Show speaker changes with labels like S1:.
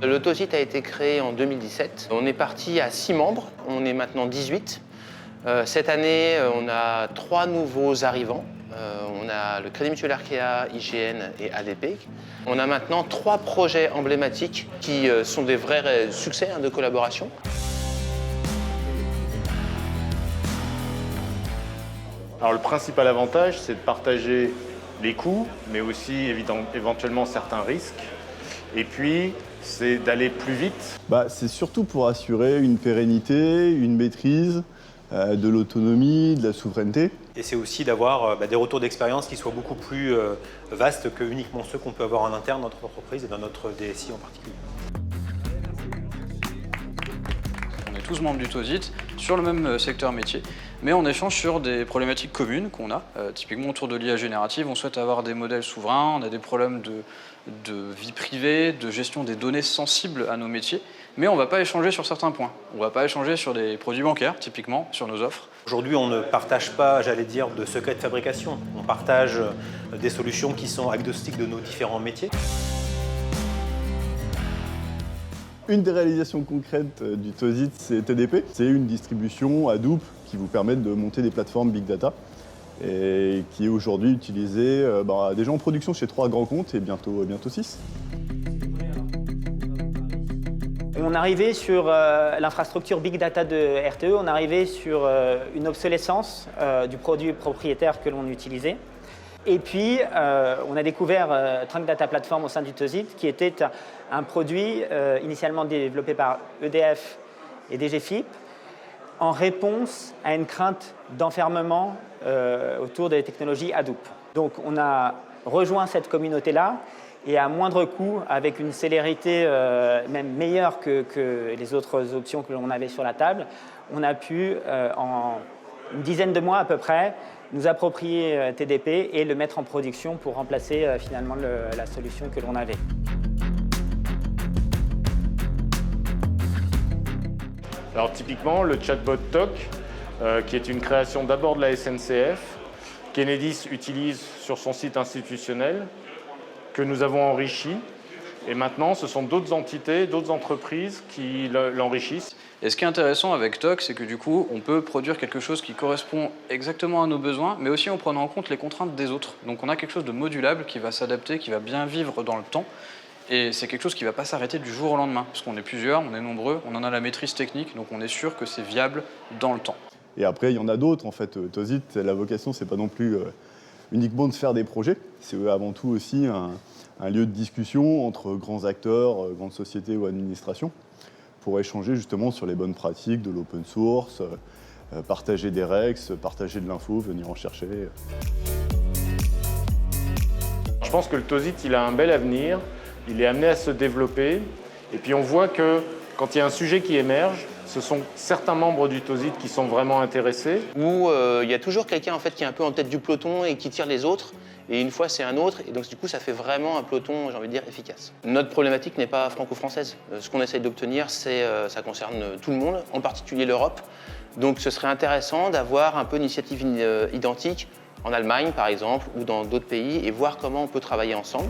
S1: L'Autosit a été créé en 2017. On est parti à 6 membres, on est maintenant 18. Cette année, on a 3 nouveaux arrivants. On a le Crédit Mutuel Arkea, IGN et ADP. On a maintenant 3 projets emblématiques qui sont des vrais succès de collaboration.
S2: Alors le principal avantage, c'est de partager les coûts, mais aussi éventuellement certains risques. Et puis, c'est d'aller plus vite.
S3: C'est surtout pour assurer une pérennité, une maîtrise, de l'autonomie, de la souveraineté.
S4: Et c'est aussi d'avoir des retours d'expérience qui soient beaucoup plus vastes que uniquement ceux qu'on peut avoir en interne dans notre entreprise et dans notre DSI en particulier.
S5: On est tous membres du TOSIT sur le même secteur métier, mais on échange sur des problématiques communes qu'on a. Typiquement autour de l'IA générative, on souhaite avoir des modèles souverains, on a des problèmes de vie privée, de gestion des données sensibles à nos métiers, mais on ne va pas échanger sur certains points. On ne va pas échanger sur des produits bancaires, typiquement, sur nos offres.
S4: Aujourd'hui, on ne partage pas, j'allais dire, de secrets de fabrication. On partage des solutions qui sont agnostiques de nos différents métiers.
S3: Une des réalisations concrètes du TOSIT, c'est TDP. C'est une distribution Hadoop qui vous permet de monter des plateformes Big Data et qui est aujourd'hui utilisée déjà en production chez 3 grands comptes et bientôt 6.
S6: On arrivait sur l'infrastructure Big Data de RTE, on arrivait sur une obsolescence du produit propriétaire que l'on utilisait. Et puis, on a découvert Trunk Data Platform au sein du TOSIT, qui était un produit initialement développé par EDF et DGFiP en réponse à une crainte d'enfermement autour des technologies Hadoop. Donc, on a rejoint cette communauté-là et à moindre coût, avec une célérité même meilleure que les autres options que l'on avait sur la table, on a pu, en une dizaine de mois à peu près, nous approprier TDP et le mettre en production pour remplacer finalement la solution que l'on avait.
S2: Alors typiquement, le chatbot TOC, qui est une création d'abord de la SNCF, qu'Enedis utilise sur son site institutionnel, que nous avons enrichi. Et maintenant, ce sont d'autres entités, d'autres entreprises qui l'enrichissent.
S5: Et ce qui est intéressant avec TOC, c'est que du coup, on peut produire quelque chose qui correspond exactement à nos besoins, mais aussi en prenant en compte les contraintes des autres. Donc on a quelque chose de modulable qui va s'adapter, qui va bien vivre dans le temps. Et c'est quelque chose qui ne va pas s'arrêter du jour au lendemain, parce qu'on est plusieurs, on est nombreux, on en a la maîtrise technique, donc on est sûr que c'est viable dans le temps.
S3: Et après, il y en a d'autres. En fait, TOSIT, la vocation, c'est pas non plus uniquement de faire des projets. C'est avant tout aussi un lieu de discussion entre grands acteurs, grandes sociétés ou administrations, pour échanger justement sur les bonnes pratiques de l'open source, partager des rex, partager de l'info, venir en chercher.
S2: Je pense que le TOSIT, il a un bel avenir, il est amené à se développer. Et puis on voit que quand il y a un sujet qui émerge, ce sont certains membres du TOSIT qui sont vraiment intéressés.
S1: Où il y a toujours quelqu'un en fait, qui est un peu en tête du peloton et qui tire les autres. Et une fois, c'est un autre. Et donc, du coup, ça fait vraiment un peloton, j'ai envie de dire, efficace. Notre problématique n'est pas franco-française. Ce qu'on essaye d'obtenir, ça concerne tout le monde, en particulier l'Europe. Donc, ce serait intéressant d'avoir un peu une initiative identique en Allemagne, par exemple, ou dans d'autres pays, et voir comment on peut travailler ensemble.